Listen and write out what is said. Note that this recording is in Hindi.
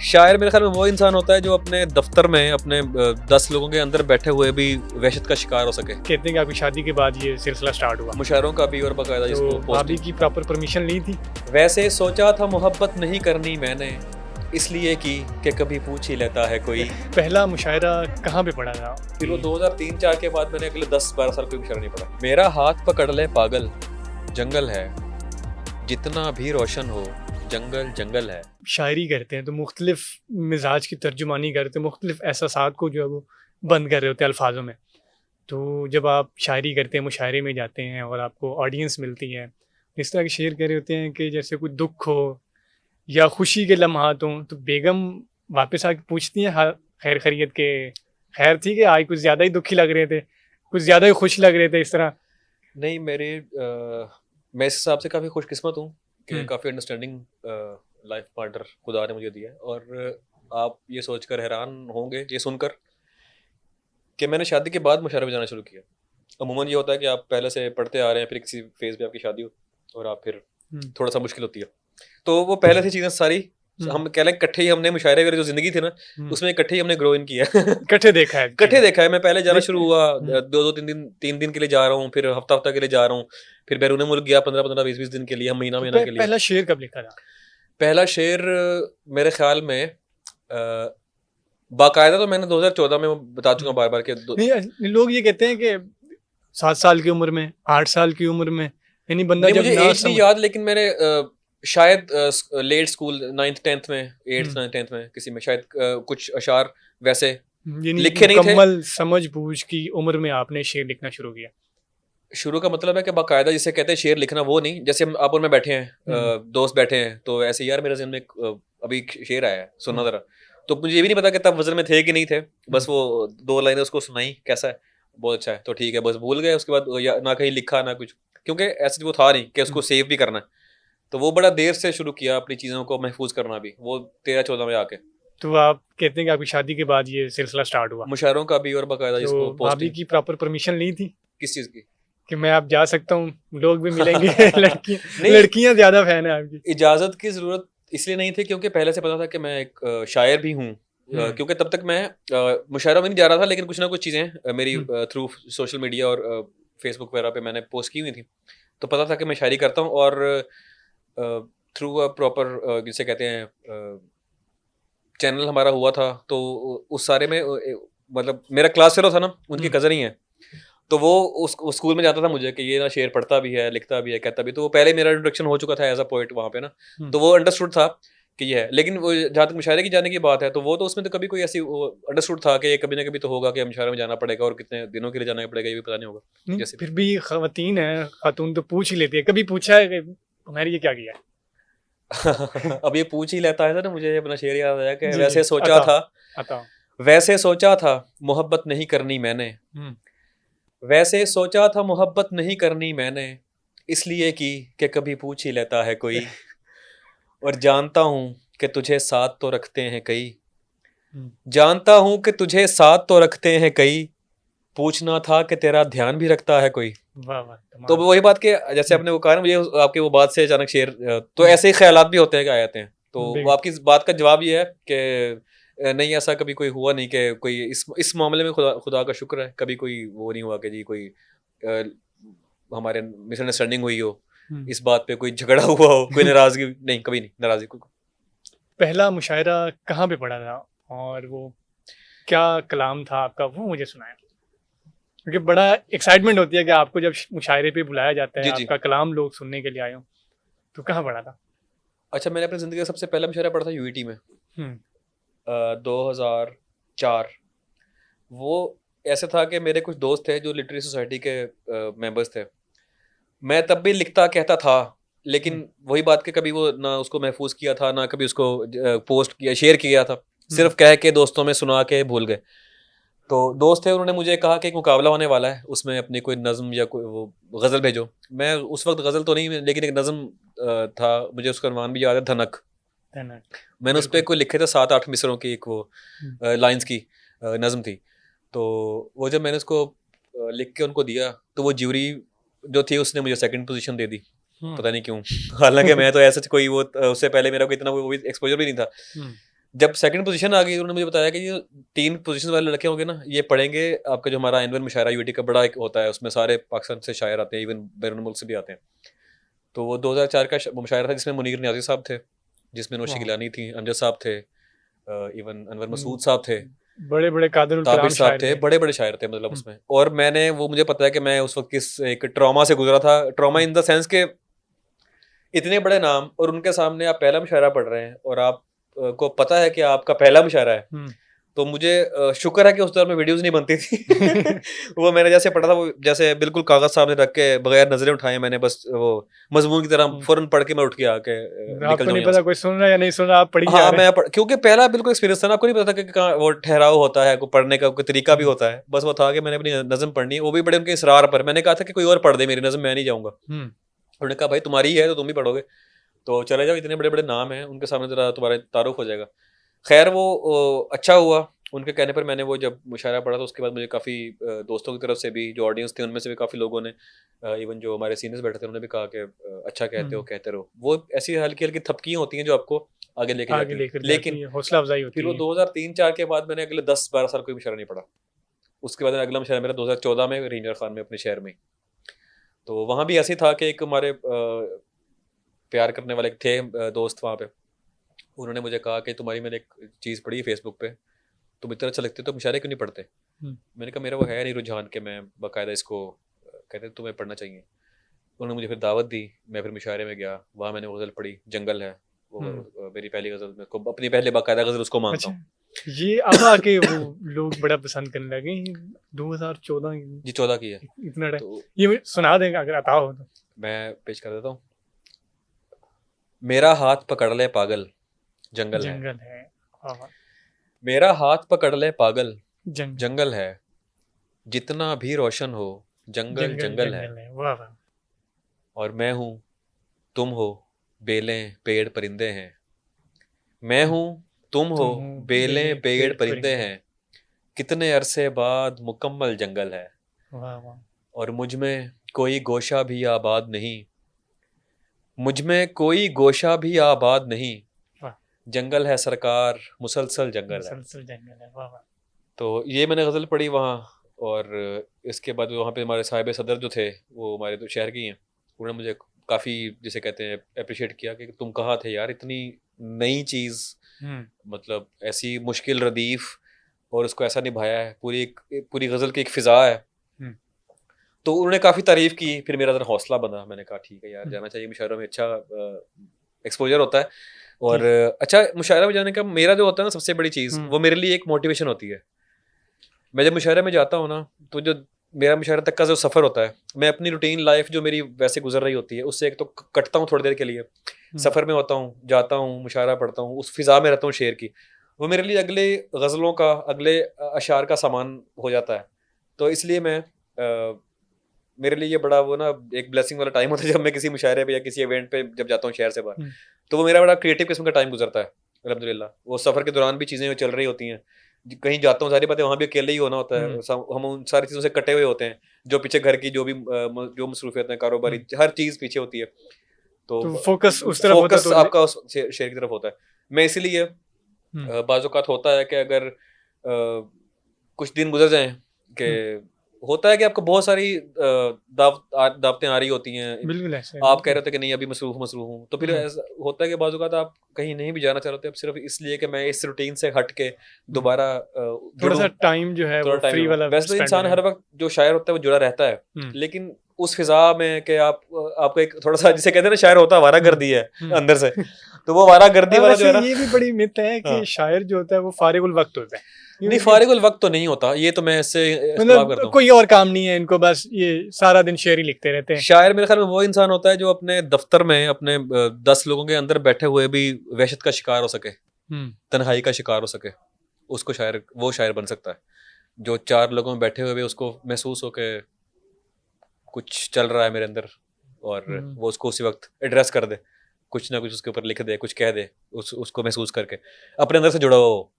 शायर मेरे ख्याल में वो इंसान होता है जो अपने दफ्तर में अपने 10 लोगों के अंदर बैठे हुए भी वहशत का शिकार हो सके। कहते हैं कि आपकी शादी के बाद ये सिलसिला स्टार्ट हुआ, मुशायरों का भी और बाकायदा तो जिसको भाभी पोस्टिंग। की प्रॉपर परमिशन ली थी। वैसे सोचा था मोहब्बत नहीं करनी मैंने, इसलिए कि कभी पूछ ही लेता है कोई। पहला मुशायरा कहाँ पे पड़ा था? फिर वो 2003-4 के बाद मैंने अगले 10-12 साल कोई मुशायरा नहीं पढ़ा। मेरा हाथ पकड़ ले पागल, जंगल है जितना भी रोशन हो, जंगल जंगल है। शायरी करते हैं तो मुख्तलिफ मिजाज की तर्जुमानी करते हैं, मुख्तलिफ एहसासात को जो है वो बंद कर रहे होते हैं अल्फाजों में। तो जब आप शायरी करते हैं, मुशायरे में जाते हैं और आपको ऑडियंस मिलती है, इस तरह के शेर कह रहे होते हैं कि जैसे कोई दुख हो या खुशी के लम्हात हों, तो बेगम वापस आके पूछती हैं हाँ खैर खैरियत के, खैर थी कि आज कुछ ज़्यादा ही दुखी लग रहे थे, कुछ ज़्यादा ही खुश लग रहे थे, इस तरह। नहीं मैं इस हिसाब से काफ़ी खुशकिस्मत हूँ कि काफ़ी अंडरस्टैंडिंग लाइफ पार्टनर खुदा ने मुझे दिया है। और आप ये सोचकर हैरान होंगे ये सुनकर कि मैंने शादी के बाद मुशायरे में जाना शुरू किया। अमूमन ये होता है कि आप पहले से पढ़ते आ रहे हैं, फिर किसी फेज़ पे आपकी शादी हो और आप फिर थोड़ा सा मुश्किल होती है। तो वो पहले से चीज़ें सारी हम कह लें इकट्ठे ही हमने मुशायरे वगैरह जो ज़िंदगी थी ना, उसमें इकट्ठे ही हमने ग्रो इन किया। इकट्ठे देखा है, इकट्ठे देखा है। मैं पहले जाना शुरू हुआ 2-2 3 दिन के लिए जा रहा हूँ, फिर हफ्ता के लिए जा रहा हूँ, फिर बैरून मुल्क गया 15-15 20-20 दिन के लिए, हम महीना के लिए। पहला शेर कब लिखा था? पहला शेर मेरे ख्याल में बाकायदा तो मैंने 2014 में बता चुका बार बार कि नहीं, लोग ये कहते हैं कि 7 साल की उम्र में, 8 साल की उम्र में, यानी बंदा नहीं, जब मुझे ना एज नहीं याद, लेकिन मैंने शायद लेट स्कूल 9th-10th में 8th-9th-10th में किसी में शायद कुछ अशार वैसे लिखे नहीं थे। मुकम्मल समझ बूझ की उम्र में आपने शेर लिखना शुरू किया। शुरू का मतलब है कि बाकायदा जिसे कहते हैं शेर लिखना, वो नहीं जैसे हम आप और मैं बैठे हैं, दोस्त बैठे हैं, तो ऐसे यार मेरे ज़हन में अभी एक शेर आया है, सुनना ज़रा। तो मुझे ये भी नहीं पता कि तब वज़न में थे कि नहीं थे, बस वो 2 लाइनें उसको सुनाई, कैसा है, बहुत अच्छा है, तो ठीक है, बस भूल गए। उसके बाद ना कहीं लिखा ना कुछ, क्योंकि ऐसे वो था नहीं कि उसको सेव भी करना है। तो वो बड़ा देर से शुरू किया अपनी चीज़ों को महफूज करना भी, वो 13-14 में आके। तो आप कहते हैं कि आपकी शादी के बाद ये सिलसिला स्टार्ट हुआ, मुशायरों का भी और बाकायदा जिसको तो भाभी पोस्टिंग। की प्रॉपर परमिशन ली थी किस चीज़ की? कि मैं अब जा सकता हूँ, लोग भी मिलेंगे? नहीं, लड़कियां ज्यादा फैन है आपकी। इजाज़त की ज़रूरत इसलिए नहीं थी क्योंकि पहले से पता था कि मैं एक शायर भी हूँ। क्योंकि तब तक मैं मुशायरा में नहीं जा रहा था, लेकिन कुछ ना कुछ चीज़ें मेरी थ्रू सोशल मीडिया और फेसबुक वगैरह पे मैंने पोस्ट की हुई थी, तो पता था कि मैं शायरी करता हूँ। और थ्रू अ प्रॉपर जिसे कहते हैं चैनल हमारा हुआ था, तो उस सारे में मतलब मेरा क्लास फेलो था ना, उनकी कज़न ही है, तो वो उस स्कूल में जाता था मुझे कि ये ना शेर पढ़ता भी है, लिखता भी है, कहता भी, तो वो पहले मेरा इंट्रोडक्शन हो चुका था एज अ पोएट वहाँ पे ना, तो वो अंडरस्टूड था कि ये है। लेकिन वो जहाँ तक मुशायरे की जाने की बात है, तो वो तो उसमें तो कभी कोई ऐसी अंडरस्टूड था कि ये कभी ना कभी तो होगा कि मुशायरे में जाना पड़ेगा, और कितने दिनों के लिए जाना पड़ेगा ये भी पता नहीं होगा। जैसे फिर भी खवातीन है, खातून तो पूछ ही लेती है, कभी पूछा है कि तुम्हारी ये क्या किया है? अब ये पूछ ही लेता है ना, मुझे अपना शेर याद आया कि जी, वैसे सोचा था, आता वैसे सोचा था मोहब्बत नहीं करनी मैंने, वैसे सोचा था मोहब्बत नहीं करनी मैंने, इसलिए कि कभी पूछ ही लेता है कोई, और जानता हूँ कि तुझे साथ तो रखते हैं कई, जानता हूँ कि तुझे साथ तो रखते हैं कई, पूछना था कि तेरा ध्यान भी रखता है कोई। वाह वाह। तो वही बात के जैसे आपने वो कहा ना, मुझे आपके वो बात से अचानक शेर, तो ऐसे ही ख्यालात भी होते हैं कि आ जाते हैं। तो वो आपकी इस बात का जवाब ये है कि नहीं, ऐसा कभी कोई हुआ नहीं कि कोई इस मामले में खुदा का शुक्र है, कभी कोई वो नहीं हुआ कि जी कोई हमारे मिसअंडरस्टैंडिंग हुई हो, इस बात पे कोई झगड़ा हुआ हो, कोई नाराजगी नहीं, कभी नहीं नाराजगी कोई। पहला मुशायरा कहाँ पे पढ़ा था और वो क्या कलाम था आपका, वो मुझे सुनाया, क्योंकि बड़ा एक्साइटमेंट होती है कि आपको जब मुशायरे पे बुलाया जाता है, आपका कलाम लोग सुनने के लिए आए हो, तो कहाँ पढ़ा था? अच्छा, मैंने अपनी ज़िंदगी का सबसे पहला मुशायरा पढ़ा था यूईटी में 2004। वो ऐसे था कि मेरे कुछ दोस्त थे जो लिटरेरी सोसाइटी के मेंबर्स थे। मैं तब भी लिखता कहता था, लेकिन वही बात कि कभी वो ना उसको महफूज किया था, ना कभी उसको पोस्ट किया, शेयर किया था, सिर्फ कह के दोस्तों में सुना के भूल गए। तो दोस्त थे, उन्होंने मुझे कहा कि एक मुकाबला होने वाला है, उसमें अपनी कोई नज़म या कोई वो गज़ल भेजो। मैं उस वक्त गज़ल तो नहीं, लेकिन एक नज़म था, मुझे उसका नाम भी याद है, धनक। मैंने उस पर कोई लिखे थे 7-8 मिसरों की एक वो लाइन्स की नज़म थी। तो वो जब मैंने उसको लिख के उनको दिया, तो वो ज्यूरी जो थी उसने मुझे 2nd पोजीशन दे दी, पता नहीं क्यों। हालांकि मैं तो ऐसा कोई वो उससे पहले मेरा कोई इतना वो एक्सपोजर भी नहीं था। जब सेकंड पोजीशन आ गई उन्होंने मुझे बताया कि ये 3 पोजीशन वाले लड़के होंगे ना, ये पढ़ेंगे आपका जो हमारा एनुअल मुशायरा यूटी का बड़ा एक होता है, उसमें सारे पाकिस्तान से शायर आते हैं, इवन बैरून मुल्क से भी आते हैं। तो वो 2004 का मुशायरा था जिसमें मुनीर नियाज़ी साहब थे, जिसमें नौशी वाह। गिलानी थी, अमजद साहब थे, इवन अनवर मसूद साहब थे, बड़े बड़े कादिरुल ताबिर कलाम साहब शायर थे, थे। बड़े-बड़े शायर थे मतलब उसमें। और मैंने वो मुझे पता है कि मैं उस वक़्त किस एक ट्रॉमा से गुज़रा था, ट्रॉमा इन द सेंस के इतने बड़े नाम और उनके सामने आप पहला मुशायरा पढ़ रहे हैं और आप को पता है कि आपका पहला मुशायरा है। हम्म। तो मुझे शुक्र है कि उस दौर में वीडियोज़ नहीं बनती थी। वो मैंने जैसे पढ़ा था वो जैसे बिल्कुल कागज़ सामने रख के बगैर नज़रें उठाए मैंने बस वो मज़मून की तरह फ़ौरन पढ़ के मैं उठ के आके निकल आपको जाऊँ नहीं यहाँ पता से। कोई सुन रहा है या नहीं सुन रहा, आप पढ़ी जा हाँ, रहे हैं। क्योंकि पहला बिल्कुल एक्सपीरियंस था ना, आपको नहीं पता था कि कहाँ वो ठहराव होता है, कोई पढ़ने का कोई तरीका भी होता है। बस वो था कि मैंने अपनी नज़्म पढ़नी है, वो भी बड़े उनके इसरार पर। मैंने कहा था कि कोई और पढ़ दे मेरी नज़्म, मैं नहीं जाऊँगा। उन्होंने कहा भाई तुम्हारी ही है तो तुम भी पढ़ोगे, तो चले जाओ, इतने बड़े-बड़े नाम हैं, उनके सामने ज़रा तुम्हारा तारुफ हो जाएगा। ख़ैर वो अच्छा हुआ, उनके कहने पर मैंने वो जब मुशायरा पढ़ा तो उसके बाद मुझे काफ़ी दोस्तों की तरफ से भी जो ऑडियंस थे उनमें से भी काफ़ी लोगों ने इवन जो हमारे सीनियर्स बैठे थे उन्होंने भी कहा कि अच्छा कहते हो, कहते रहो। वो ऐसी हल्की-हल्की थपकियाँ होती हैं जो आपको आगे लेके आगे जाती हैं। लेकर लेकिन जाती है, हौसला अफजाई फिर होती वो है। 2003-4 के बाद मैंने अगले 10-12 साल कोई मुशायरा नहीं पढ़ा। उसके बाद अगला मुशायरा मेरा 2014 में रेंजर खान में अपने शहर में। तो वहाँ भी ऐसे ही था कि एक हमारे प्यार करने वाले थे दोस्त वहाँ पे। उन्होंने मुझे कहा कि तुम्हारी मैंने एक चीज़ पढ़ी है फेसबुक पे, तुम इतना अच्छा लगते हो तो मुशायरे क्यों नहीं पढ़ते? मैंने कहा मेरा वो है नहीं रुझान कि मैं बाकायदा इसको कहते हैं तुम्हें पढ़ना चाहिए। उन्होंने मुझे फिर दावत दी, मैं फिर मुशायरे में गया, वहाँ मैंने वो गज़ल पढ़ी, जंगल है, वो मेरी पहली गज़ल, मैं को अपनी पहली बाकायदा गज़ल उसको मानता अच्छा, हूँ। ये अब आके वो लोग बड़ा पसंद करने लगे 2014 जी 14 की है। इतना टाइम। तो ये मुझे सुना देंगे अगर आता हो तो। मैं पेश कर देता हूँ। मेरा हाथ पकड़ ले पागल, जंगल है। जंगल है। हाँ, मेरा हाथ पकड़ ले पागल, जंगल जंगल है। जितना भी रोशन हो, जंगल जंगल जंगल है। जंगल है। वाह वाह। और मैं हूँ, तुम हो, बेलें पेड़ परिंदे हैं। मैं हूँ, तुम हो, तुम हो बेले बेलें पेड़ पेड़ परिंदे परिंदे। हैं। कितने अरसे बाद मुकम्मल जंगल है। वाह वाह। और मुझ में कोई गोशा भी आबाद नहीं, मुझ में कोई गोशा भी आबाद नहीं। वाह। जंगल है सरकार, मुसलसल जंगल है। मुसलसल जंगल है। वाह वाह। तो ये मैंने गज़ल पढ़ी वहाँ। और इसके बाद वहाँ पे हमारे साहिब सदर जो थे वो हमारे तो शहर के ही हैं, उन्होंने मुझे काफ़ी जिसे कहते हैं अप्रिशिएट किया कि तुम कहाँ थे यार, इतनी नई चीज़, मतलब ऐसी मुश्किल रदीफ़ और उसको ऐसा निभाया है, पूरी गज़ल की एक फ़िज़ा है। तो उन्होंने काफ़ी तारीफ़ की, फिर मेरा ज़रा हौसला बना, मैंने कहा ठीक है यार जाना चाहिए, मुशायरों में अच्छा एक्सपोजर होता है। और अच्छा मुशायरा में जाने का मेरा जो होता है ना सबसे बड़ी चीज़, वो मेरे लिए एक मोटिवेशन होती है। मैं जब मुशायरे में जाता हूँ ना, तो जो मेरा मुशायरा तक का जो सफ़र होता है, मैं अपनी रूटीन लाइफ जो मेरी वैसे गुजर रही होती है उससे एक तो कटता हूँ थोड़ी देर के लिए, सफ़र में होता हूँ, जाता हूँ, मुशायरा पढ़ता हूँ, उस फ़िज़ा में रहता हूँ शेर की, वो मेरे लिए अगले गज़लों का, अगले अशार का सामान हो जाता है। तो इसलिए मैं मेरे लिए ये बड़ा वो ना एक ब्लेसिंग वाला टाइम होता है जब मैं किसी मुशायरे पे या किसी इवेंट पे जब जाता हूँ शहर से बाहर, तो वो मेरा बड़ा क्रिएटिव किस्म का टाइम गुजरता है अल्हम्दुलिल्लाह। वो सफ़र के दौरान भी चीज़ें चल रही होती हैं, कहीं जाता हूँ सारी बातें वहाँ भी अकेले ही होना होता है, हम उन सारी चीज़ों से कटे हुए होते हैं, जो पीछे घर की जो भी जो मसरूफियत है, कारोबारी हर चीज़ पीछे होती है, तो फोकस उस तरफ होता है, फोकस तो आपका उस शेर की तरफ होता है। मैं इसीलिए बाज़ औक़ात होता है कि अगर कुछ दिन गुजर जाएं कि होता है कि आपको बहुत सारी दावतें आ रही होती हैं, बिल्कुल ऐसे आप कह रहे थे कि नहीं अभी मसरूफ़ हूँ, तो फिर ऐसा होता है कि बाज़ औक़ात आप कहीं नहीं भी जाना चाह रहे थे, अब सिर्फ इसलिए कि मैं इस रूटीन से हट के दोबारा थोड़ा सा टाइम जो है वो फ्री वाला वैसे तो इंसान हर वक्त जो शायर होता है वो जुड़ा रहता है, लेकिन उस फिजा में कि आपको एक थोड़ा सा जिसे कहते हैं ना शायर होता है आवारागर्दी है अंदर से, तो वो आवारागर्दी वाला जो है ना, ये भी बड़ी मिथ है कि शायर जो होता है वो फारिगुल वक्त होता है। नहीं फारिगुल वक्त तो नहीं होता, ये तो मैं इससे इख्तिलाफ करता हूँ। कोई और काम नहीं है इनको, बस ये सारा दिन शेर ही लिखते रहते हैं। शायर मेरे ख्याल में वो इंसान होता है जो अपने दफ्तर में अपने 10 लोगों के अंदर बैठे हुए भी वहशत का शिकार हो सके, तन्हाई का शिकार हो सके, उसको शायर, वो शायर बन सकता है। जो 4 लोगों में बैठे हुए भी उसको महसूस हो के कुछ चल रहा है मेरे अंदर, और वो उसको उसी वक्त एड्रेस कर दे, कुछ ना कुछ उसके ऊपर लिख दे, कुछ कह दे, उसको महसूस करके अपने अंदर से जुड़ा हुआ हो,